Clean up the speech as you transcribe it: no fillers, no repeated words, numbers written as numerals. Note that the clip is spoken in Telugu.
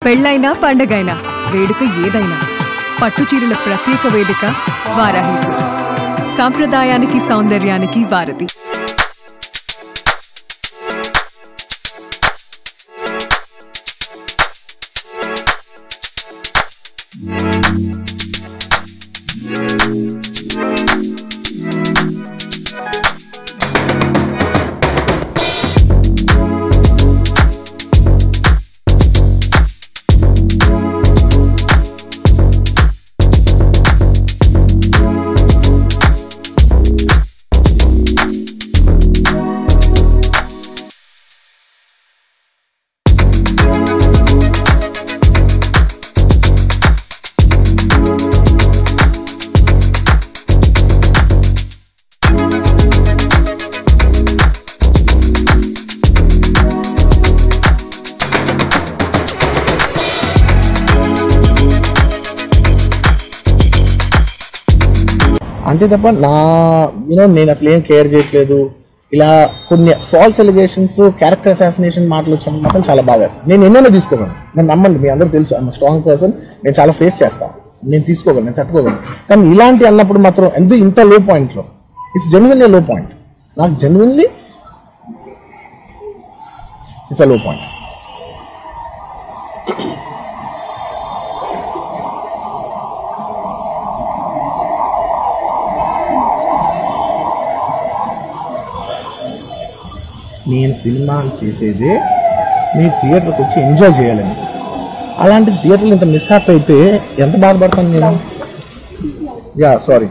పెళ్ళైనా పండగైనా వేడుక ఏదైనా పట్టుచీరల ప్రత్యేక వేదిక వారాహి సిల్క్స్. సాంప్రదాయానికి సౌందర్యానికి వారధి. అంతే తప్ప నేను అసలు ఏం కేర్ చేయట్లేదు. ఇలా కొన్ని ఫాల్స్ ఎలిగేషన్స్, క్యారెక్టర్ అసాసినేషన్ మాటలు వచ్చినప్పుడు మాత్రం చాలా బాగా వేస్తాను. నేను ఎన్నైనా తీసుకోగలను, నేను నమ్మండి, మీ అందరూ తెలుసు, ఐఎమ్ స్ట్రాంగ్ పర్సన్. నేను చాలా ఫేస్ చేస్తాను, నేను తీసుకోగలను, నేను తట్టుకోగలను. కానీ ఇలాంటి అన్నప్పుడు మాత్రం ఎందుకు ఇంత లో పాయింట్లో, ఇట్స్ జెన్యున్లీ లో పాయింట్. నాకు జెన్యున్లీ ఇట్స్ అ లో పాయింట్. నేను సినిమాలు చేసేదే మీ థియేటర్కి వచ్చి ఎంజాయ్ చేయాలని. అలాంటి థియేటర్లు ఇంత మిస్హాప్ అయితే ఎంత బాధపడతాను నేను. సారీ.